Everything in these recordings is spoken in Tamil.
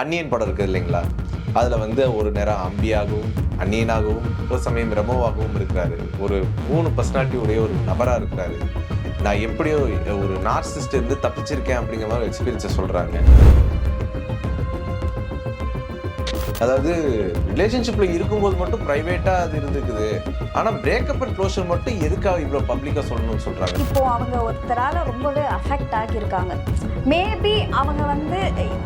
அந்நியன் படம் இருக்குது இல்லைங்களா? அதில் வந்து ஒரு நேரம் அம்பியாகவும் அந்நியனாகவும் ஒரு சமயம் ரெமோவாகவும் இருக்கிறாரு. ஒரு 3 பர்சனாலிட்டி உடைய ஒரு நபராக இருக்கிறாரு. நான் எப்படியோ ஒரு நார்சிஸ்ட் இருந்து தப்பிச்சிருக்கேன் அப்படிங்கிற மாதிரி எக்ஸ்பீரியன்ஸை சொல்கிறாங்க. அதாவது ரிலேஷன்ஷிப்ல இருக்கும்போது மட்டும் பிரைவேட்டா அது இருந்துக்குது, ஆனா பிரேக்கப் அண்ட் க்ளோஷர் மட்டும் எதுக்காக இவ்வளவு பப்ளிக்கா சொல்லணும்னு சொல்றாங்க. இப்போ அவங்க ஒருத்தரால ரொம்பவே அஃபெக்ட் ஆகியிருக்காங்க. மேபி அவங்க வந்து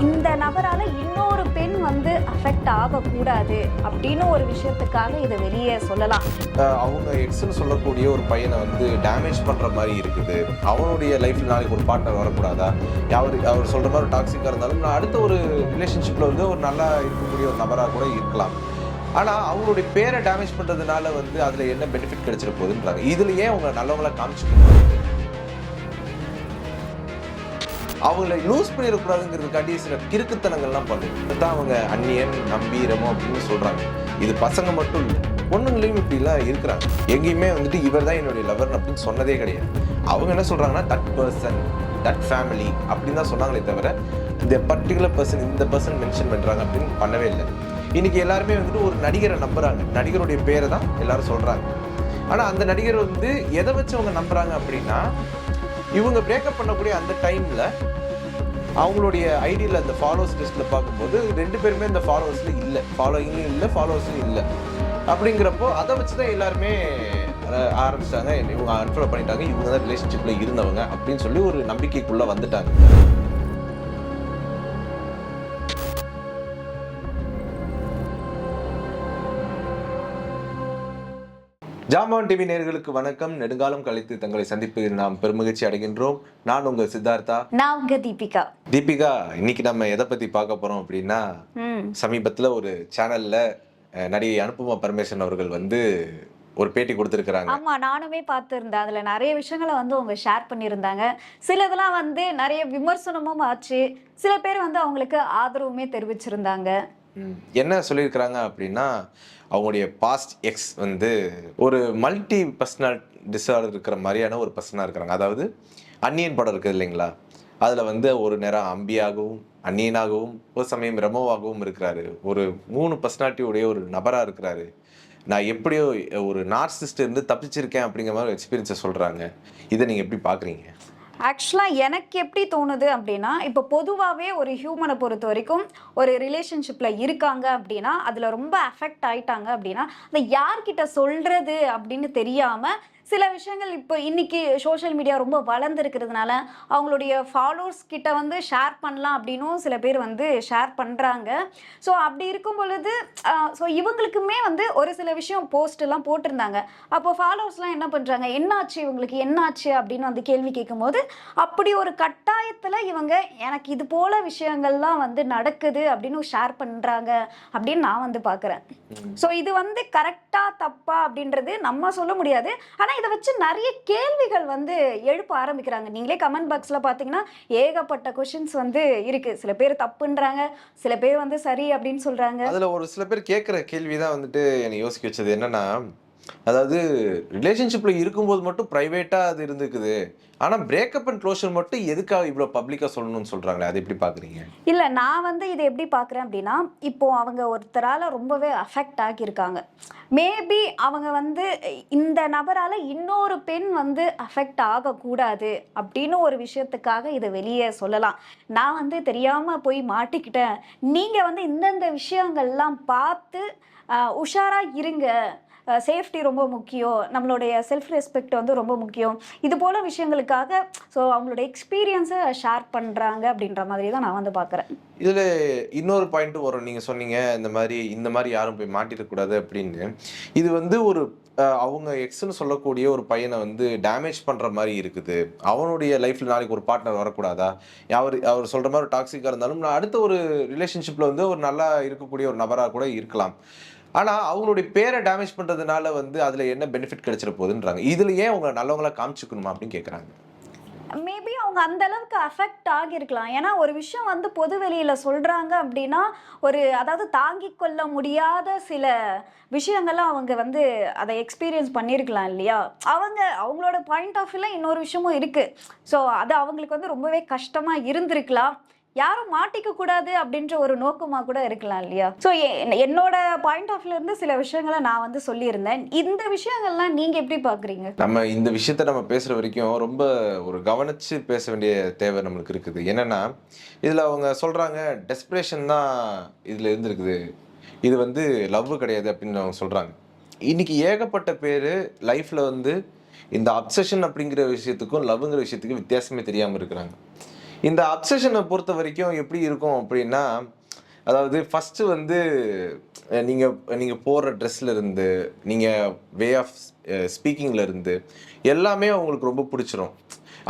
இந்த நபரால இன்னொரு பெண் வந்து அஃபெக்ட் ஆகக்கூடாது அப்படின்னு ஒரு விஷயத்துக்காக இதை வெளியே சொல்லலாம். அவங்க எக்ஸ்ன்னு சொல்லக்கூடிய ஒரு பையனை வந்து டேமேஜ் பண்ற மாதிரி இருக்குது. அவனுடைய லைஃப்ல நாளைக்கு ஒரு பார்ட்னர் வரக்கூடாதா? அவர் சொல்ற மாதிரி டாக்ஸிக்கா இருந்தாலும் நான் அடுத்த ஒரு ரிலேஷன்ஷிப்ல வந்து ஒரு நல்லா இருக்கக்கூடிய ஒரு நபராக கூட இருக்கலாம். ஆனா அவங்களுடைய பேரை டேமேஜ் பண்றதுனால வந்து அதுல என்ன பெனிஃபிட் கிடைச்சிட போகுதுன்றாங்க. இதுல ஏன் அவங்க நல்லவங்களா காமிச்சுக்கணும்? அவங்கள லூஸ் பண்ணிடக்கூடாதுங்கிறதுக்காண்டி சில கிறுக்குத்தனங்கள்லாம் பண்ணுது. இதுதான் அவங்க அந்நியன் நம்பி ரெமோ அப்படின்னு சொல்றாங்க. இது பசங்க மட்டும் இல்லை, பொண்ணுங்களையும் இப்படிலாம் இருக்கிறாங்க. எங்கேயுமே வந்துட்டு இவர் தான் என்னுடைய லவர் அப்படின்னு சொன்னதே கிடையாது. அவங்க என்ன சொல்றாங்கன்னா தட் பர்சன் தட் ஃபேமிலி அப்படின்னு தான் சொன்னாங்களே தவிர இந்த பர்டிகுலர் பர்சன் இந்த பர்சன் மென்ஷன் பண்றாங்க அப்படின்னு பண்ணவே இல்லை. இன்னைக்கு எல்லாருமே வந்துட்டு ஒரு நடிகரை நம்புறாங்க. நடிகருடைய பேரை தான் எல்லாரும் சொல்றாங்க. ஆனா அந்த நடிகர் வந்து எதை வச்சு அவங்க நம்புறாங்க அப்படின்னா, இவங்க பிரேக்கப் பண்ணக்கூடிய அந்த டைம்ல அவங்களுடைய ஐடியில் அந்த ஃபாலோவர்ஸ் லிஸ்ட்ல பார்க்கும்போது 2 பேருமே இந்த ஃபாலோவர்ஸ்ல இல்லை, ஃபாலோயிங்கும் இல்லை, ஃபாலோவர்ஸும் இல்லை. அப்படிங்கிறப்போ அதை வச்சு தான் எல்லாருமே ஆரம்பிச்சிட்டாங்க. இவங்க அன்ஃபாலோ பண்ணிட்டாங்க, இவங்க தான் ரிலேஷன்ஷிப்ல இருந்தவங்க அப்படின்னு சொல்லி ஒரு நம்பிக்கைக்குள்ள வந்துட்டாங்க. ஜாம்பவான் டிவி நேயர்களுக்கு வணக்கம். நெடுங்காலம் கழித்து தங்களை சந்திப்பதில் நாம் பெருமகிழ்ச்சி அடைகின்றோம். நான் உங்க சித்தார்த்தா. நான் உங்க தீபிகா. தீபிகா, இன்னைக்கு நம்ம எதை பத்தி பார்க்க போறோம் அப்படின்னா, சமீபத்துல ஒரு சேனல்ல நடிகை அனுபமா பரமேஸ்வரன் அவர்கள் வந்து ஒரு பேட்டி கொடுத்திருக்கிறாங்க. ஆமா, நானுமே பார்த்திருந்தேன். அதுல நிறைய விஷயங்களை வந்து அவங்க ஷேர் பண்ணியிருந்தாங்க. சிலதெல்லாம் வந்து நிறைய விமர்சனமும் ஆச்சு. சில பேர் வந்து அவங்களுக்கு ஆதரவுமே தெரிவிச்சிருந்தாங்க. என்ன சொல்லியிருக்கிறாங்க அப்படின்னா, அவங்களுடைய பாஸ்ட் எக்ஸ் வந்து ஒரு மல்டி பர்சனல் டிஸார்டர் இருக்கிற மாதிரியான ஒரு பர்சனாக இருக்கிறாங்க. அதாவது அந்நியன் படம் இருக்குது இல்லைங்களா? அதில் வந்து ஒரு நேரம் அம்பியாகவும் அந்நியனாகவும் ஒரு சமயம் ரெமோவாகவும் இருக்கிறாரு. ஒரு 3 பர்சனாலிட்டி உடைய ஒரு நபராக இருக்கிறாரு. நான் எப்படியோ ஒரு நார்சிஸ்ட் இருந்து தப்பிச்சிருக்கேன் அப்படிங்கிற மாதிரி எக்ஸ்பீரியன்ஸை சொல்கிறாங்க. இதை நீங்கள் எப்படி பார்க்குறீங்க? ஆக்சுவலாக எனக்கு எப்படி தோணுது அப்படின்னா, இப்போ பொதுவாகவே ஒரு ஹியூமனை பொறுத்த வரைக்கும் ஒரு ரிலேஷன்ஷிப்பில் இருக்காங்க அப்படின்னா, அதில் ரொம்ப அஃபெக்ட் ஆயிட்டாங்க அப்படின்னா, அதை யார்கிட்ட சொல்கிறது அப்படின்னு தெரியாமல் சில விஷயங்கள் இப்போ இன்னைக்கு சோஷியல் மீடியா ரொம்ப வளர்ந்துருக்கிறதுனால அவங்களுடைய ஃபாலோவர்ஸ் கிட்ட வந்து ஷேர் பண்ணலாம் அப்படின்னும் சில பேர் வந்து ஷேர் பண்ணுறாங்க. ஸோ அப்படி இருக்கும் பொழுது ஸோ இவங்களுக்குமே வந்து ஒரு சில விஷயம் போஸ்டெல்லாம் போட்டிருந்தாங்க. அப்போ ஃபாலோவர்ஸ்லாம் என்ன பண்ணுறாங்க, என்னாச்சு இவங்களுக்கு என்னாச்சு அப்படின்னு வந்து கேள்வி கேட்கும்போது, அப்படி ஒரு கட்டாயத்தில் இவங்க எனக்கு இது போல விஷயங்கள்லாம் வந்து நடக்குது அப்படின்னு ஷேர் பண்ணுறாங்க அப்படின்னு நான் வந்து பார்க்குறேன். ஸோ இது வந்து கரெக்டா தப்பா அப்படின்றது நம்ம சொல்ல முடியாது. ஆனால் இதை வச்சு நிறைய கேள்விகள் வந்து எழுப்ப ஆரம்பிக்கிறாங்க. நீங்களே கமெண்ட் பாக்ஸ்ல பாத்தீங்கன்னா ஏகப்பட்ட கொஸ்டின்ஸ் வந்து இருக்கு. சில பேர் தப்புன்றாங்க, சில பேர் வந்து சரி அப்படின்னு சொல்றாங்க. அதுல ஒரு சில பேர் கேட்கிற கேள்விதான் வந்துட்டு என்னை யோசிக்க வச்சது என்னன்னா, அதாவது ரிலேஷன்ஷிப்ல இருக்கும்போது மட்டும் பிரைவேட்டா அது இருந்துக்குது, ஆனா பிரேக்கப் அண்ட் க்ளோஷர் மட்டும் எதுக்காக இவ்வளவு பப்ளிக்கா சொல்லணும்னு சொல்றாங்களே, அதை எப்படி பாக்குறீங்க? இல்ல, நான் வந்து இதை எப்படி பாக்குறேன் அப்படின்னா, இப்போ அவங்க ஒருத்தரால ரொம்பவே அஃபெக்ட் ஆகியிருக்காங்க. மேபி அவங்க வந்து இந்த நபரால இன்னொரு பெண் வந்து அஃபெக்ட் ஆகக்கூடாது அப்படின்னு ஒரு விஷயத்துக்காக இதை வெளியே சொல்லலாம். நான் வந்து தெரியாம போய் மாட்டிக்கிட்டேன், நீங்க வந்து இந்தந்த விஷயங்கள்லாம் பார்த்து உஷாரா இருங்க, சேஃப்டி ரொம்ப முக்கியம், நம்மளுடைய செல்ஃப் ரெஸ்பெக்ட் வந்து ரொம்ப முக்கியம், இது போல விஷயங்களுக்காக ஸோ அவங்களோட எக்ஸ்பீரியன்ஸை ஷேர் பண்ணுறாங்க அப்படின்ற மாதிரி தான் நான் வந்து பார்க்குறேன். இதில் இன்னொரு பாயிண்ட்டும் வரும். நீங்கள் சொன்னீங்க இந்த மாதிரி யாரும் போய் மாட்டிடக்கூடாது அப்படின்னு. இது வந்து ஒரு அவங்க எக்ஸ்ன்னு சொல்லக்கூடிய ஒரு பையனை வந்து டேமேஜ் பண்ணுற மாதிரி இருக்குது. அவனுடைய லைஃப்பில் நாளைக்கு ஒரு பார்ட்னர் வரக்கூடாதா? அவர் சொல்கிற மாதிரி டாக்ஸிக்காக இருந்தாலும் நான் அடுத்த ஒரு ரிலேஷன்ஷிப்பில் வந்து ஒரு நல்லா இருக்கக்கூடிய ஒரு நபராக கூட இருக்கலாம். ஆனா அவங்களுடைய பேரை டேமேஜ் பண்றதுனால வந்து அதுல என்ன பெனிஃபிட் கிடைச்சிட போகுதுன்றாங்க. இதுல ஏன் அவங்க நல்லவங்களா காமிச்சுக்கணுமா அப்படின்னு கேட்கறாங்க. மேபி அவங்க அந்த அளவுக்கு அஃபெக்ட் ஆகியிருக்கலாம். ஏன்னா ஒரு விஷயம் வந்து பொது வெளியில சொல்றாங்க அப்படின்னா, அதாவது தாங்கிக் கொள்ள முடியாத சில விஷயங்கள்லாம் அவங்க வந்து அதை எக்ஸ்பீரியன்ஸ் பண்ணியிருக்கலாம் இல்லையா? அவங்களோட பாயிண்ட் ஆஃப் வியூல இன்னொரு விஷயமும் இருக்கு. ஸோ அது அவங்களுக்கு வந்து ரொம்பவே கஷ்டமா இருந்திருக்கலாம். யாரும் மாட்டிக்க கூடாது அப்படின்ற ஒரு நோக்கமா கூட இருக்கலாம் இல்லையா? ஸோ என்னோட பாயிண்ட் ஆஃப் இருந்து சில விஷயங்களை நான் வந்து சொல்லியிருந்தேன். இந்த விஷயங்கள்லாம் நீங்க எப்படி பாக்குறீங்க? நம்ம இந்த விஷயத்த நம்ம பேசுற வரைக்கும் ரொம்ப ஒரு கவனிச்சு பேச வேண்டிய தேவை நம்மளுக்கு இருக்குது. என்னன்னா, இதுல அவங்க சொல்றாங்க டெஸ்பரேஷன் தான் இதுல இருந்திருக்குது. இது வந்து லவ் கிடையாது அப்படின்னு அவங்க சொல்றாங்க. இன்னைக்கு ஏகப்பட்ட பேரு லைஃப்ல வந்து இந்த அப்சஷன் அப்படிங்கிற விஷயத்துக்கும் லவ்ங்கிற விஷயத்துக்கும் வித்தியாசமே தெரியாம இருக்கிறாங்க. இந்த அப்சஷனை பொறுத்த வரைக்கும் எப்படி இருக்கும் அப்படின்னா, அதாவது ஃபர்ஸ்ட் வந்து நீங்க நீங்க போடுற ட்ரெஸ்ல இருந்து, நீங்க வே ஆஃப் ஸ்பீக்கிங்ல இருந்து எல்லாமே அவங்களுக்கு ரொம்ப பிடிச்சிரும்.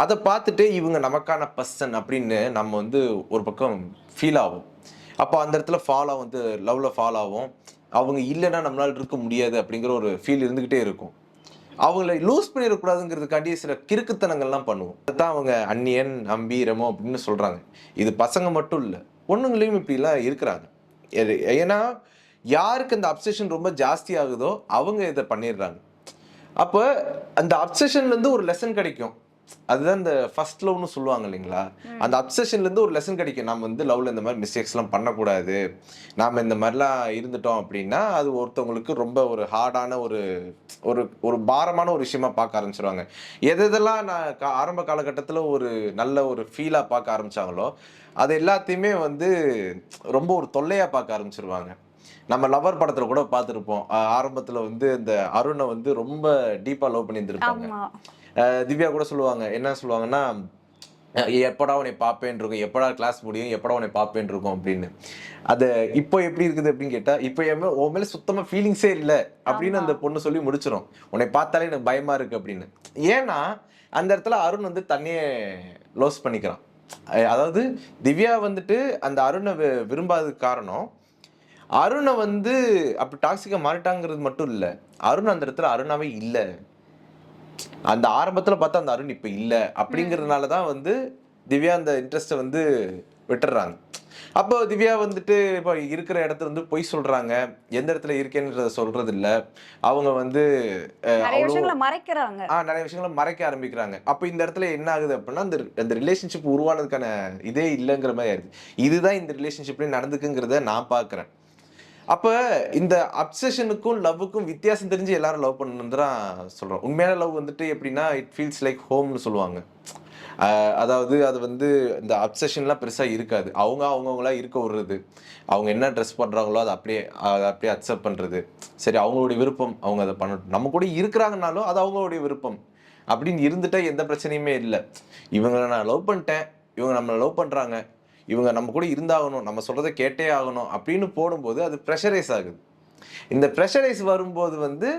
அதை பார்த்துட்டு இவங்க நமக்கான பர்சன் அப்படின்னு நம்ம வந்து ஒரு பக்கம் ஃபீல் ஆகும். அப்போ அந்த இடத்துல ஃபால் ஆகும், வந்து லவ்ல ஃபால் ஆகும். அவங்க இல்லைன்னா நம்மளால இருக்க முடியாது அப்படிங்கிற ஒரு ஃபீல் இருந்துகிட்டே இருக்கும். அவங்கள லூஸ் பண்ணிடக்கூடாதுங்கிறதுக்காண்டி சில கிறுக்குத்தனங்கள்லாம் பண்ணுவோம். அதுதான் அவங்க அந்நியன், நம்பி, ரெமோ அப்படின்னு சொல்றாங்க. இது பசங்க மட்டும் இல்லை, பொண்ணுங்களையும் இப்படிலாம் இருக்கிறாங்க. ஏன்னா யாருக்கு அந்த அப்சஷன் ரொம்ப ஜாஸ்தி ஆகுதோ அவங்க இதை பண்ணிடுறாங்க. அப்போ அந்த அப்சஷன்ல இருந்து ஒரு லெசன் கிடைக்கும். அதுதான் இந்த ஃபர்ஸ்ட் லவ்னு சொல்லுவாங்க இல்லைங்களா? அந்த அப்சஷன்ல இருந்து ஒரு லெசன் கிடைக்கும். நம்ம வந்து லவ்ல இந்த மாதிரி மிஸ்டேக்ஸ் எல்லாம் பண்ணக்கூடாது. நாம இந்த மாதிரிலாம் இருந்துட்டோம் அப்படின்னா அது ஒருத்தவங்களுக்கு ரொம்ப ஒரு ஹார்டான ஒரு ஒரு ஒரு பாரமான ஒரு விஷயமா பார்க்க ஆரம்பிச்சிருவாங்க. எதெல்லாம் நான் ஆரம்ப காலகட்டத்தில் ஒரு நல்ல ஒரு ஃபீலா பார்க்க ஆரம்பிச்சாங்களோ அது எல்லாத்தையுமே வந்து ரொம்ப ஒரு தொல்லையா பார்க்க ஆரம்பிச்சிருவாங்க. நம்ம லவர் படத்துல கூட பார்த்துருப்போம். ஆரம்பத்துல வந்து இந்த அருணை வந்து ரொம்ப டீப்பா லவ் பண்ணி இருந்திருப்பாங்க. ஆமா. திவ்யா கூட சொல்லுவாங்க, என்ன சொல்லுவாங்கன்னா, எப்படா உன்னை பார்ப்பேன் இருக்கும், எப்படா கிளாஸ் முடியும், எப்படா உன்னை பார்ப்பேன் இருக்கும் அப்படின்னு. அது இப்போ எப்படி இருக்குது அப்படின்னு கேட்டா, இப்போ உன் மேல சுத்தமா ஃபீலிங்ஸே இல்லை அப்படின்னு அந்த பொண்ணு சொல்லி முடிச்சிடும். உன்னை பார்த்தாலே எனக்கு பயமா இருக்கு அப்படின்னு. ஏன்னா அந்த இடத்துல அருண் வந்து தன்னையே லோஸ் பண்ணிக்கிறான். அதாவது திவ்யா வந்துட்டு அந்த அருணை விரும்பாததுக்கு காரணம், அருணை வந்து அப்படி டாக்ஸிக்கா மாறிட்டாங்கிறது மட்டும் இல்ல, அருண் அந்த இடத்துல அருணாவே இல்ல. அந்த ஆரம்பத்துல பார்த்தா அந்த அருண் இப்ப இல்ல அப்படிங்கறதுனால தான் வந்து திவ்யா அந்த இன்ட்ரெஸ்ட்டை வந்து விட்டுறாங்க. அப்போ திவ்யா வந்துட்டு இப்போ இருக்கிற இடத்துல வந்து பொய் சொல்றாங்க, எந்த இடத்துல இருக்கேன்றத சொல்றது இல்ல. அவங்க வந்து நிறைய விஷயங்களை மறைக்கிறாங்க. நிறைய விஷயங்களை மறைக்க ஆரம்பிக்கிறாங்க. அப்போ இந்த இடத்துல என்ன ஆகுது அப்படின்னா, அந்த ரிலேஷன்ஷிப் உருவானதுக்கான இதே இல்லைங்கிற மாதிரி ஆயிடுது. இதுதான் இந்த ரிலேஷன்ஷிப்ல நடந்துக்குங்கிறத நான் பாக்குறேன். அப்ப இந்த அப்சஷனுக்கும் லவ்வுக்கும் வித்தியாசம் தெரிஞ்சு எல்லாரும் லவ் பண்ணணும்னு தான் சொல்றோம். உண்மையான லவ் வந்துட்டு எப்படின்னா இட் ஃபீல்ஸ் லைக் ஹோம்னு சொல்லுவாங்க. அதாவது அது வந்து இந்த அப்சஷன்லாம் பெருசா இருக்காது. அவங்கவுங்களா இருக்க விடுறது, அவங்க என்ன ட்ரெஸ் பண்றாங்களோ அதை அப்படியே அக்செப்ட் பண்றது. சரி, அவங்களுடைய விருப்பம், அவங்க அதை பண்ணட்டும். நம்ம கூட இருக்கிறாங்கனாலும் அது அவங்களுடைய விருப்பம் அப்படின்னு இருந்துட்டா எந்த பிரச்சனையுமே இல்லை. இவங்களை நான் லவ் பண்ணிட்டேன், இவங்க நம்மளை லவ் பண்றாங்க, இவங்க நம்ம கூட இருந்தாகணும், நம்ம சொல்றதை கேட்டே ஆகணும் அப்படின்னு போடும்போது அது ப்ரெஷரைஸ் ஆகுது. இந்த ப்ரெஷரைஸ் வரும்போது வந்து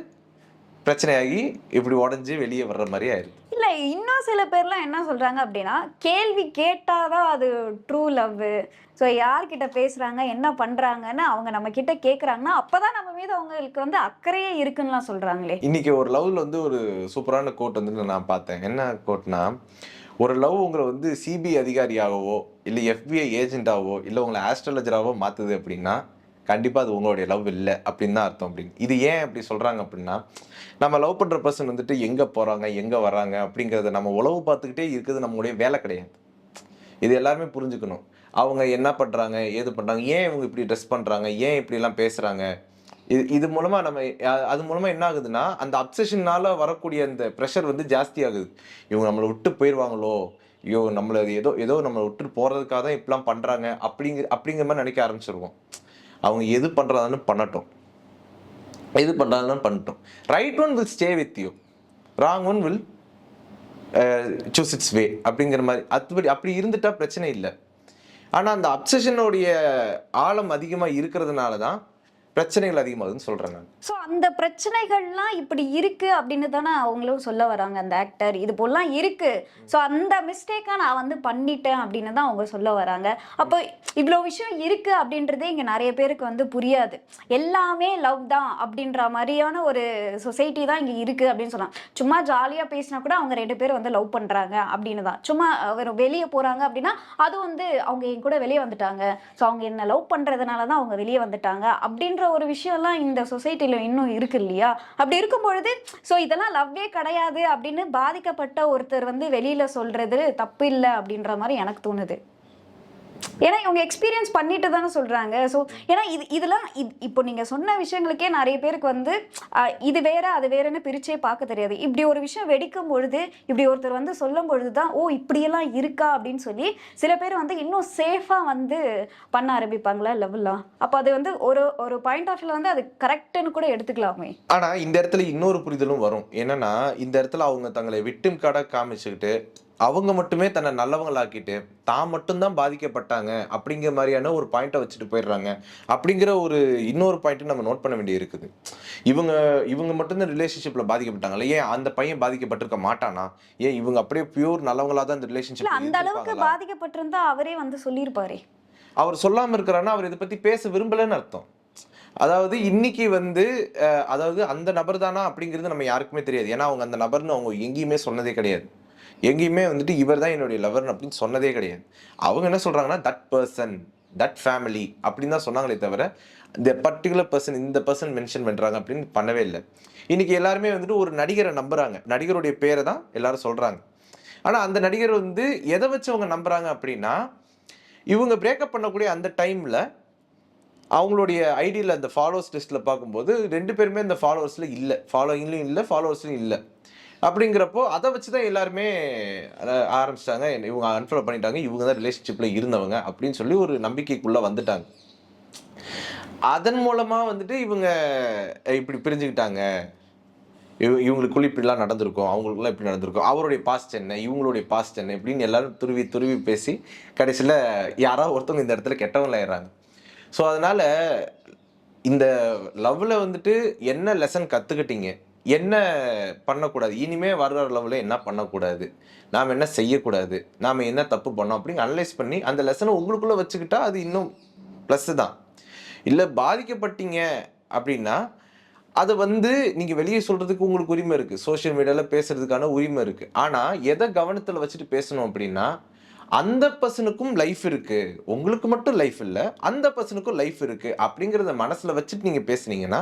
பிரச்சனையாகி இப்படி உடஞ்சி வெளியே வர்ற மாதிரி ஆயிடுது. இல்ல, இன்னும் சில பேர்லாம் என்ன சொல்றாங்க அப்படின்னா, கேள்வி கேட்டாதான் அது ட்ரூ லவ். ஸோ யார்கிட்ட பேசுறாங்க, என்ன பண்றாங்கன்னு அவங்க நம்ம கிட்ட கேட்குறாங்கன்னா அப்பதான் நம்ம மீது அவங்களுக்கு வந்து அக்கறையே இருக்குன்னுலாம் சொல்றாங்களே. இன்னைக்கு ஒரு லவ்ல வந்து ஒரு சூப்பரான கோட் வந்து நான் பார்த்தேன். என்ன கோட்னா, ஒரு லவ் உங்களை வந்து சிபிஐ அதிகாரியாகவோ இல்லை FBI ஏஜென்ட்டாவோ இல்லை உங்களை ஆஸ்ட்ராலஜராகவோ மாற்றுது அப்படின்னா கண்டிப்பாக அது உங்களுடைய லவ் இல்லை அப்படின்னு தான் அர்த்தம். அப்படின்னு இது ஏன் அப்படி சொல்கிறாங்க அப்படின்னா, நம்ம லவ் பண்ணுற பர்சன் வந்துட்டு எங்கே போகிறாங்க எங்கே வராங்க அப்படிங்கிறத நம்ம உளவு பார்த்துக்கிட்டே இருக்கிறது நம்மளுடைய வேலை கிடையாது. இது எல்லாருமே புரிஞ்சுக்கணும். அவங்க என்ன பண்ணுறாங்க, ஏது பண்ணுறாங்க, ஏன் இவங்க இப்படி ட்ரெஸ் பண்ணுறாங்க, ஏன் இப்படிலாம் பேசுகிறாங்க, இது மூலமா நம்ம அது மூலமா என்ன ஆகுதுன்னா, அந்த அப்சஷனால வரக்கூடிய அந்த ப்ரெஷர் வந்து ஜாஸ்தி ஆகுது. இவங்க நம்மளை விட்டு போயிடுவாங்களோ, ஐயோ நம்மளை ஏதோ நம்மளை விட்டு போறதுக்காக தான் இப்படிலாம் பண்றாங்க அப்படிங்கிற மாதிரி நினைக்க ஆரம்பிச்சிருவோம். அவங்க எது பண்றாங்கன்னு பண்ணட்டும், எது பண்றாங்கன்னு பண்ணட்டும். Right one will stay with you, wrong one will choose its way அப்படிங்கிற மாதிரி. அப்படி இருந்துட்டா பிரச்சனை இல்லை. ஆனா அந்த அப்சஷனுடைய ஆழம் அதிகமா இருக்கிறதுனால தான் பிரச்சனைகள் அதிகமாகுதுன்னு சொல்றேன் நான். ஸோ அந்த பிரச்சனைகள்லாம் இப்படி இருக்கு அப்படின்னு தானே அவங்களும் சொல்ல வராங்க, அந்த ஆக்டர். இது போலாம் இருக்கு, ஸோ அந்த மிஸ்டேக்கை நான் வந்து பண்ணிட்டேன் அப்படின்னு தான் அவங்க சொல்ல வராங்க. அப்போ இவ்வளோ விஷயம் இருக்கு அப்படின்றதே இங்கே நிறைய பேருக்கு வந்து புரியாது. எல்லாமே லவ் தான் அப்படின்ற மாதிரியான ஒரு சொசைட்டி தான் இங்கே இருக்கு அப்படின்னு சொன்னாங்க. சும்மா ஜாலியாக பேசினா கூட அவங்க 2 பேரும் வந்து லவ் பண்ணுறாங்க அப்படின்னு தான். சும்மா வெளியே போகிறாங்க அப்படின்னா அது வந்து அவங்க என் கூட வெளியே வந்துட்டாங்க, ஸோ அவங்க என்ன லவ் பண்ணுறதுனால தான் அவங்க வெளியே வந்துட்டாங்க அப்படின்ற ஒரு விஷயம்லாம் இந்த சொசைட்டில இன்னும் இருக்கு இல்லையா? அப்படி இருக்கும் பொழுது ஸோ இதெல்லாம் லவ்வே கிடையாது அப்படின்னு பாதிக்கப்பட்ட ஒருத்தர் வந்து வெளியில சொல்றது தப்பு இல்லை அப்படின்ற மாதிரி எனக்கு தோணுது. ஏன்னா இவங்க எக்ஸ்பீரியன்ஸ் பண்ணிட்டு தானே சொல்றாங்க. ஸோ ஏன்னா இதெல்லாம் இப்போ நீங்க சொன்ன விஷயங்களுக்கே நிறைய பேருக்கு வந்து இது வேற அது வேறன்னு பிரிச்சே பார்க்க தெரியாது. இப்படி ஒரு விஷயம் வெடிக்கும் பொழுது இப்படி ஒருத்தர் வந்து சொல்லும் பொழுது தான் ஓ இப்படியெல்லாம் இருக்கா அப்படின்னு சொல்லி சில பேர் வந்து இன்னும் சேஃபா வந்து பண்ண ஆரம்பிப்பாங்களா லெவல்லாம். அப்போ அது வந்து ஒரு பாயிண்ட் ஆஃப் வியூல வந்து அது கரெக்ட்னு கூட எடுத்துக்கலாமே. ஆனா இந்த இடத்துல இன்னொரு புரிதலும் வரும். என்னன்னா இந்த இடத்துல அவங்க தங்களை விக்டிம் கார்டா காமிச்சுக்கிட்டு அவங்க மட்டுமே தன்னை நல்லவங்களாக்கிட்டு தான் மட்டும்தான் பாதிக்கப்பட்டாங்க அப்படிங்கிற மாதிரியான ஒரு பாயிண்ட்டை வச்சுட்டு போயிடுறாங்க. அப்படிங்கிற ஒரு இன்னொரு பாயிண்ட் நம்ம நோட் பண்ண வேண்டிய இருக்குது. இவங்க மட்டும்தான் ரிலேஷன்ஷிப்ல பாதிக்கப்பட்டாங்களே, ஏன் அந்த பையன் பாதிக்கப்பட்டிருக்க மாட்டானா? ஏன் இவங்க அப்படியே பியூர் நல்லவங்களா தான் இந்த ரிலேஷன்ஷிப் அந்த அளவுக்கு பாதிக்கப்பட்டிருந்தா அவரே வந்து சொல்லியிருப்பாரே. அவர் சொல்லாம இருக்கிறான்னா அவர் இதை பத்தி பேச விரும்பலன்னு அர்த்தம். அதாவது இன்னைக்கு வந்து அதாவது அந்த நபர் தானா அப்படிங்கிறது நம்ம யாருக்குமே தெரியாது. ஏன்னா அவங்க அந்த நபர்னு அவங்க எங்கேயுமே சொன்னதே கிடையாது. எங்கேயுமே வந்துட்டு இவர் தான் என்னுடைய லவர் அப்படின்னு சொன்னதே கிடையாது. அவங்க என்ன சொல்றாங்கன்னா தட் பர்சன், தட் ஃபேமிலி அப்படின்னு தான் சொன்னாங்களே தவிர இந்த பர்டிகுலர் பர்சன், இந்த பர்சன் மென்ஷன் பண்றாங்க அப்படின்னு பண்ணவே இல்லை. இன்னைக்கு எல்லாருமே வந்துட்டு ஒரு நடிகரை நம்புறாங்க, நடிகருடைய பேரை தான் எல்லாரும் சொல்றாங்க. ஆனா அந்த நடிகர் வந்து எதை வச்சு அவங்க நம்புறாங்க அப்படின்னா, இவங்க பிரேக்கப் பண்ணக்கூடிய அந்த டைம்ல அவங்களுடைய ஐடியில் அந்த ஃபாலோவர்ஸ் லிஸ்ட்டில் பார்க்கும்போது 2 பேருமே அந்த ஃபாலோவர்ஸில் இல்லை, ஃபாலோயிங்லையும் இல்லை, ஃபாலோவர்ஸ்லையும் இல்லை. அப்படிங்கிறப்போ அதை வச்சு தான் எல்லாருமே ஆரம்பிச்சிட்டாங்க, இவங்க அன்ஃபாலோ பண்ணிட்டாங்க, இவங்க தான் ரிலேஷன்ஷிப்பில் இருந்தவங்க அப்படின்னு சொல்லி ஒரு நம்பிக்கைக்குள்ளே வந்துட்டாங்க. அதன் மூலமாக வந்துட்டு இவங்க இப்படி பிரிஞ்சுக்கிட்டாங்க, இவங்களுக்குள்ள இப்படிலாம் நடந்திருக்கும், அவங்களுக்குலாம் இப்படி நடந்திருக்கும், அவருடைய பாஸ்ட் என்ன, இவங்களுடைய பாஸ்ட் என்ன இப்படின்னு எல்லாரும் துருவி பேசி கடைசியில் யாராவது ஒருத்தவங்க இந்த இடத்துல கெட்டவங்களாயிடுறாங்க. ஸோ அதனால் இந்த லவ்வில் வந்துட்டு என்ன லெசன் கற்றுக்கிட்டீங்க, என்ன பண்ணக்கூடாது, இனிமே வர்ற லெவலில் என்ன பண்ணக்கூடாது, நாம் என்ன செய்யக்கூடாது, நாம் என்ன தப்பு பண்ணோம் அப்படின்னு அனலைஸ் பண்ணி அந்த லெசனை உங்களுக்குள்ளே வச்சுக்கிட்டா அது இன்னும் ப்ளஸ்ஸு தான். இல்லை பாதிக்கப்பட்டீங்க அப்படின்னா அதை வந்து நீங்கள் வெளியே சொல்கிறதுக்கு உங்களுக்கு உரிமை இருக்குது, சோஷியல் மீடியாவில் பேசுகிறதுக்கான உரிமை இருக்குது. ஆனால் எதை கவனத்தில் வச்சுட்டு பேசணும் அப்படின்னா, அந்த பர்சனுக்கும் லைஃப் இருக்குது, உங்களுக்கு மட்டும் லைஃப் இல்லை, அந்த பர்சனுக்கும் லைஃப் இருக்குது அப்படிங்கிறத மனசில் வச்சுட்டு நீங்கள் பேசுனீங்கன்னா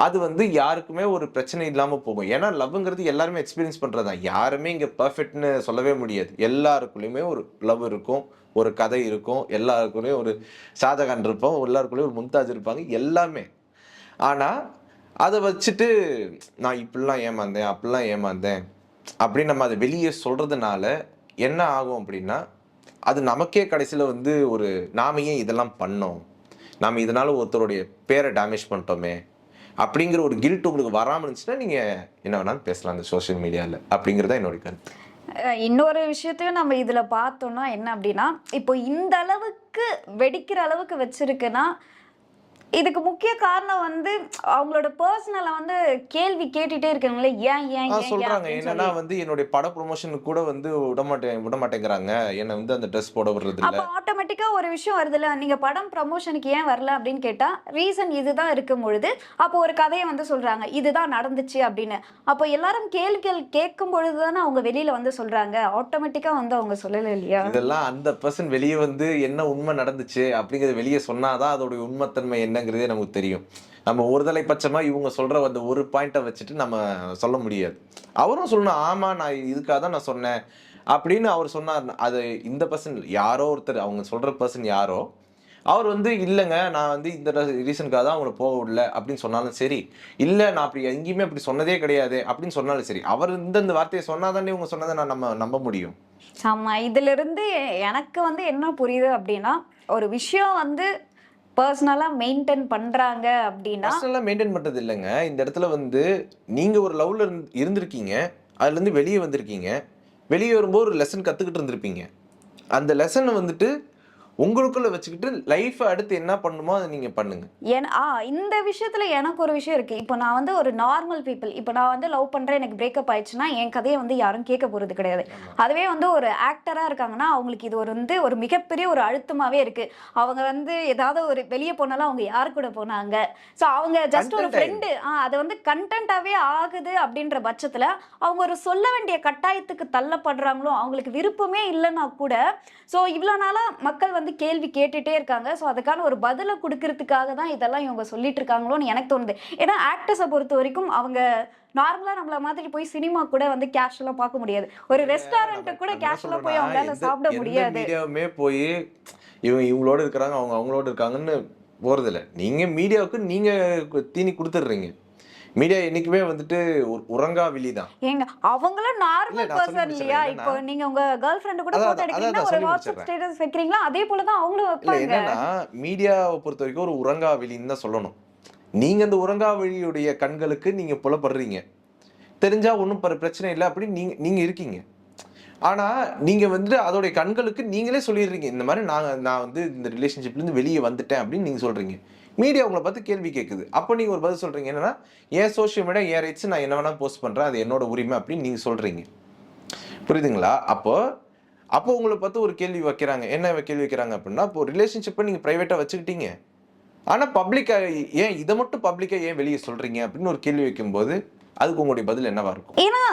அது வந்து யாருக்குமே ஒரு பிரச்சனை இல்லாமல் போகும். ஏன்னா லவ்ங்கிறது எல்லாருமே எக்ஸ்பீரியன்ஸ் பண்ணுறது தான், யாருமே இங்கே பர்ஃபெக்ட்னு சொல்லவே முடியாது. எல்லாருக்குள்ளேயுமே ஒரு லவ் இருக்கும், ஒரு கதை இருக்கும், எல்லாருக்குள்ளேயும் ஒரு ஷாஜகான் இருப்போம், எல்லாருக்குள்ளேயும் ஒரு மும்தாஜ் இருப்பாங்க, எல்லாமே. ஆனால் அதை வச்சுட்டு நான் இப்படிலாம் ஏமாந்தேன் அப்படிலாம் ஏமாந்தேன் அப்படின்னு நம்ம அதை வெளியே சொல்கிறதுனால என்ன ஆகும் அப்படின்னா, அது நமக்கே கடைசியில் வந்து ஒரு நாம ஏன் இதெல்லாம் பண்ணோம், நாம் இதனால் ஒருத்தருடைய பேரை டேமேஜ் பண்ணிட்டோமே அப்படிங்கிற ஒரு கில்ட் உங்களுக்கு வராமல் இருந்துச்சுன்னா நீங்கள் என்ன வேணாலும் பேசலாம் அந்த சோஷியல் மீடியாவில் அப்படிங்கிறத என்னுடைய கருத்து. இன்னொரு விஷயத்தையும் நம்ம இதில் பார்த்தோம்னா என்ன அப்படின்னா, இப்போ இந்த அளவுக்கு வெடிக்கிற அளவுக்கு வச்சிருக்குன்னா இதுக்கு முக்கிய காரணம் வந்து அவங்களோட பர்சனலை வந்து கேள்வி கேட்டுட்டே இருக்காங்களே, ஏன் ஏன் சொல்றாங்க. என்னன்னா வந்து என்னுடைய பட ப்ரொமோஷனுக்கு கூட வந்து விட மாட்டேங்கிறாங்க, என்ன வந்து அந்த ட்ரெஸ் போட விடுறது இல்ல. அப்ப ஆட்டோமேட்டிக்கா ஒரு விஷயம் வருதுல்ல, நீங்க படம் ப்ரமோஷனுக்கு ஏன் வரல அப்படின்னு கேட்டா ரீசன் இதுதான் இருக்கும் பொழுது அப்போ ஒரு கதையை வந்து சொல்றாங்க, இதுதான் நடந்துச்சு அப்படின்னு. அப்போ எல்லாரும் கேள்விகள் கேட்கும் பொழுது தானே அவங்க வெளியில வந்து சொல்றாங்க, ஆட்டோமேட்டிக்கா வந்து அவங்க சொல்லல இல்லையா. இதெல்லாம் அந்த பர்சன் வெளியே வந்து என்ன உண்மை நடந்துச்சு அப்படிங்கறது வெளியே சொன்னாதான் அதோட உண்மைத்தன்மை என்னங்கிறதே நமக்கு தெரியும். நம்ம ஒருதலை பட்சமா இவங்க சொல்ற அந்த ஒரு பாயிண்ட்டை வச்சுட்டு நம்ம சொல்ல முடியாது. அவரும் சொல்லணும், ஆமா நான் இதுக்காக தான் நான் சொன்னேன் அப்படின்னு அவர் சொன்னார். அது இந்த பர்சன் யாரோ ஒருத்தர், அவங்க சொல்ற பர்சன் யாரோ, அவர் வந்து இல்லைங்க நான் வந்து இந்த ரீசனுக்காக தான் அவங்கள போக விடல அப்படின்னு சொன்னாலும் சரி, இல்லை நான் அப்படி எங்கேயுமே அப்படி சொன்னதே கிடையாது அப்படின்னு சொன்னாலும் சரி, அவர் இந்த வார்த்தையை சொன்னாதானே இவங்க சொன்னதை நம்ம நம்ப முடியும். ஆமா, இதுல இருந்து எனக்கு வந்து என்ன புரியுது அப்படின்னா, ஒரு விஷயம் வந்து பர்சனலா மெயின்டைன் பண்றாங்க அப்படின்னா, பர்சனலா மெயின்டைன் பண்றது இல்லைங்க. இந்த இடத்துல வந்து நீங்க ஒரு லவ்ல இருந்திருக்கீங்க, அதுல இருந்து வெளியே வந்திருக்கீங்க, வெளியே வரும்போது ஒரு லெசன் கத்துக்கிட்டு இருந்திருப்பீங்க. அந்த லெசனை வந்துட்டு உங்களுக்குள்ள வச்சுக்கிட்டு லைஃப் அடுத்து என்ன பண்ணுமோ அதை நீங்க பண்ணுங்க. இந்த விஷயத்துல எனக்கு ஒரு விஷயம் இருக்கு. இப்போ நான் வந்து ஒரு நார்மல் பீப்புள், இப்போ நான் வந்து லவ் பண்றேன், எனக்கு பிரேக்கப் ஆயிடுச்சுன்னா என் கதையை வந்து யாரும் கேட்க போறது கிடையாது. அதுவே வந்து ஒரு ஆக்டரா இருக்காங்கன்னா அவங்களுக்கு இது வந்து ஒரு மிகப்பெரிய ஒரு அழுத்தமாவே இருக்கு. அவங்க வந்து ஏதாவது ஒரு வெளியே போனாலும் அவங்க யாரு கூட போனாங்க, ஸோ அவங்க ஜஸ்ட் ஒரு ஃப்ரெண்டு, அதை வந்து கண்டென்ட்டாவே ஆகுது அப்படின்ற பட்சத்துல அவங்க ஒரு சொல்ல வேண்டிய கட்டாயத்துக்கு தள்ளப்படுறாங்களோ, அவங்களுக்கு விருப்பமே இல்லைன்னா கூட. ஸோ இவ்வளோ நாளா மக்கள் வந்து வந்து கேள்வி கேட்டுட்டே இருக்காங்க. ஸோ அதுக்கான ஒரு பதிலை கொடுக்கறதுக்காக தான் இதெல்லாம் இவங்க சொல்லிட்டு இருக்காங்களோன்னு எனக்கு தோணுது. ஏன்னா ஆக்டர்ஸை பொறுத்த வரைக்கும் அவங்க நார்மலா நம்மள மாதிரி போய் சினிமா கூட வந்து கேஷுவலா பார்க்க முடியாது. ஒரு ரெஸ்டாரண்ட்டுக்கு கூட கேஷுவலா போய் அவங்களால சாப்பிட முடியாது. மீடியாவுமே போய் இவங்களோட இருக்கிறாங்க, அவங்க அவங்களோட இருக்காங்கன்னு போறதில்ல. நீங்க மீடியாவுக்கு நீங்க தீனி கொடுத்துடுறீங்க. மீடியா என்னைக்குமே வந்துட்டு உறங்கா விழி தான். ஏங்க அவங்களும் நார்மல் பர்சன் இல்லையா? இப்போ நீங்க உங்க கேர்ள் ஃப்ரெண்ட் கூட போட்டோ எடுக்கிறீங்கன்னா ஒரு வாட்ஸ்அப் ஸ்டேட்டஸ் வைக்கிறீங்களா, அதே போல தான் அவங்களும் வைப்பாங்க. என்னன்னா மீடியாவை பொறுத்த வரைக்கும் ஒரு உறங்கா விழின்னு தான் சொல்லணும். நீங்க அந்த உறங்கா விழியுடைய கண்களுக்கு நீங்க புலப்படுறீங்க, தெரிஞ்சா ஒன்றும் பிரச்சனை இல்லை அப்படின்னு நீங்க இருக்கீங்க. ஆனா நீங்க வந்துட்டு அதோடைய கண்களுக்கு நீங்களே சொல்லிடுறீங்க, இந்த மாதிரி நான் வந்து இந்த ரிலேஷன்ஷிப்ல இருந்து வெளியே வந்துட்டேன் அப்படின்னு நீங்க சொல்றீங்க. மீடியா உங்களை பார்த்து கேள்வி கேட்குது. அப்போ நீங்க ஒரு பதில் சொல்றீங்க, என்னன்னா என் சோஷியல் மீடியா என் ரைட்ஸ், நான் என்ன வேணா போஸ்ட் பண்றேன், அது என்னோட உரிமை அப்படின்னு நீங்க சொல்றீங்க. புரியுதுங்களா? அப்போ உங்களை பார்த்து ஒரு கேள்வி வைக்கிறாங்க. என்ன கேள்வி வைக்கிறாங்க அப்படின்னா, இப்போ ரிலேஷன்ஷிப்பை நீங்க பிரைவேட்டா வச்சுக்கிட்டீங்க, ஆனா பப்ளிக்கா ஏன் இதை மட்டும் பப்ளிக்கா ஏன் வெளியே சொல்றீங்க அப்படின்னு ஒரு கேள்வி வைக்கும்போது அதுக்கு உங்களுடைய பதில் என்னவா இருக்கும்? ஏன்னா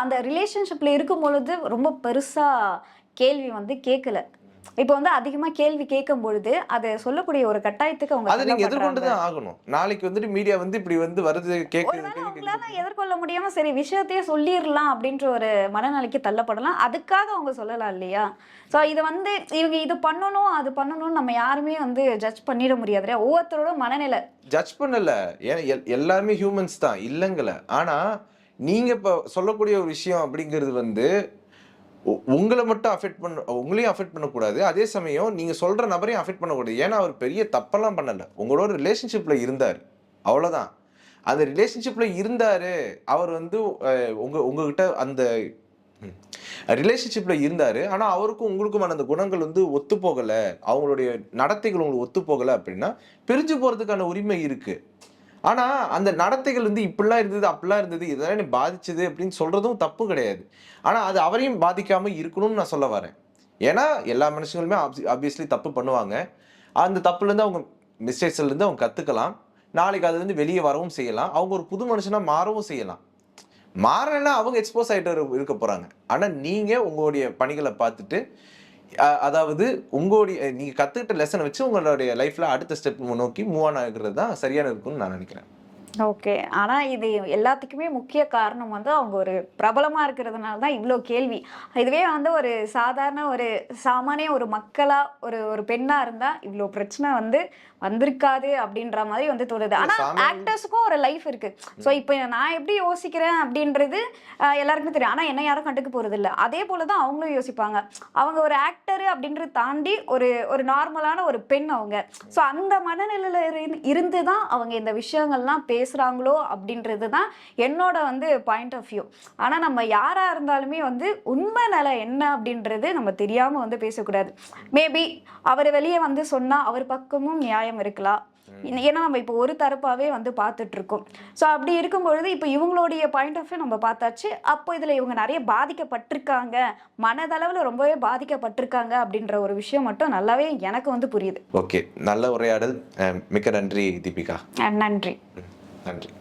அந்த ரிலேஷன்ஷிப்ல இருக்கும் பொழுது ரொம்ப பெருசா கேள்வி வந்து கேட்கல. இப்போ வந்து அதிகமா கேள்வி கேட்கும் பொழுது அதை சொல்லக்கூடிய ஒரு கட்டாயத்துக்கு அவங்க அதை நீங்க எதிர்கொண்டுதான் ஆகணும். நாளைக்கு வந்துட்டு மீடியா வந்து இப்படி வந்து வருது கேட்குது, அவங்களால எதிர்கொள்ள முடியாம சரி விஷயத்தையே சொல்லிடலாம் அப்படின்ற ஒரு மனநிலைக்கு தள்ளப்படலாம். அதுக்காக அவங்க சொல்லலாம் இல்லையா? ஸோ இது வந்து இவங்க இது பண்ணணும் அது பண்ணணும்னு நம்ம யாருமே வந்து ஜட்ஜ் பண்ணிட முடியாது. ஒவ்வொருத்தரோட மனநிலை ஜட்ஜ் பண்ணல, ஏன்னா எல்லாருமே ஹியூமன்ஸ் தான், இல்லைங்கள. ஆனா நீங்க இப்ப சொல்லக்கூடிய ஒரு விஷயம் அப்படிங்கிறது வந்து உங்களை மட்டும் உங்களையும் அஃபெக்ட் பண்ணக்கூடாது, அதே சமயம் நீங்க சொல்ற நபரையும் அஃபெக்ட் பண்ணக்கூடாது. ஏன்னா அவர் பெரிய தப்பெல்லாம் பண்ணல, உங்களோட ரிலேஷன்ஷிப்ல இருந்தார், அவ்வளவுதான். அந்த ரிலேஷன்ஷிப்ல இருந்தாரு, அவர் வந்து உங்ககிட்ட அந்த ரிலேஷன்ஷிப்ல இருந்தாரு, ஆனா அவருக்கும் உங்களுக்குமான அந்த குணங்கள் வந்து ஒத்து போகல, அவங்களுடைய நடத்தைகள் உங்களுக்கு ஒத்து போகல அப்படின்னா பிரிஞ்சு போறதுக்கான உரிமை இருக்கு. ஆனா அந்த நடத்தைகள் வந்து இப்படிலாம் இருந்தது அப்படிலாம் இருந்தது இதெல்லாம் என்ன பாதிச்சது அப்படின்னு சொல்றதும் தப்பு கிடையாது. ஆனா அது அவரையும் பாதிக்காம இருக்கணும்னு நான் சொல்ல வரேன். ஏன்னா எல்லா மனுஷங்களுமே ஆப்வியஸ்லி தப்பு பண்ணுவாங்க. அந்த தப்புல இருந்து அவங்க மிஸ்டேக்ஸ்ல இருந்து அவங்க கத்துக்கலாம். நாளைக்கு அதுல இருந்து வெளியே வரவும் செய்யலாம். அவங்க ஒரு புது மனுஷனா மாறவும் செய்யலாம். மாறலைன்னா அவங்க எக்ஸ்போஸ் ஆகிட்டு இருக்க போறாங்க. ஆனா நீங்க உங்களுடைய பணிகளை பார்த்துட்டு, அதாவது நீங்க கத்துக்கிட்ட லெசனை வச்சு உங்களுடைய லைஃப்ல அடுத்த ஸ்டெப் நோக்கி மூவ் ஆன் ஆகுறது தான் சரியான இருக்கும்னு நான் நினைக்கிறேன். ஓகே. ஆனா இது எல்லாத்துக்குமே முக்கிய காரணம் வந்து அவங்க ஒரு பிரபலமா இருக்கிறதுனால தான் இவ்வளோ கேள்வி. இதுவே வந்து ஒரு சாதாரண ஒரு சாமானிய ஒரு மக்களா ஒரு பெண்ணா இருந்தா இவ்வளோ பிரச்சனை வந்து வந்திருக்காது அப்படின்ற மாதிரி வந்து தோணுது. ஆனா ஆக்டர்ஸுக்கும் ஒரு லைஃப் இருக்கு. ஸோ இப்போ நான் எப்படி யோசிக்கிறேன் அப்படின்றது எல்லாருக்குமே தெரியும். ஆனா என்ன யாரும் கண்டுக்க போறது இல்லை. அதே போலதான் அவங்களும் யோசிப்பாங்க. அவங்க ஒரு ஆக்டர் அப்படின்றது தாண்டி ஒரு நார்மலான ஒரு பெண் அவங்க. ஸோ அந்த மனநிலையில இருந்து தான் அவங்க இந்த விஷயங்கள்லாம் பேசுறாங்களோ அப்படின்றது தான் என்னோட வந்து பாயிண்ட் ஆஃப் வியூ. ஆனா நம்ம யாரா இருந்தாலுமே வந்து உண்மை நிலை என்ன அப்படின்றது நம்ம தெரியாம வந்து பேசக்கூடாது. மேபி அவர் வெளியே வந்து சொன்னா அவர் பக்கமும் நியாயம் இருக்கலாம். ஏன்னா நம்ம இப்போ ஒரு தரப்பாவே வந்து பார்த்துட்டு இருக்கோம். ஸோ அப்படி இருக்கும் பொழுது இப்போ இவங்களுடைய பாயிண்ட் ஆஃப் வியூ நம்ம பார்த்தாச்சு. அப்போ இதில் இவங்க நிறைய பாதிக்கப்பட்டிருக்காங்க, மனதளவில் ரொம்பவே பாதிக்கப்பட்டிருக்காங்க அப்படின்ற ஒரு விஷயம் மட்டும் நல்லாவே எனக்கு வந்து புரியுது. ஓகே, நல்ல உரையாடல். மிக்க நன்றி தீபிகா. நன்றி. நன்றி.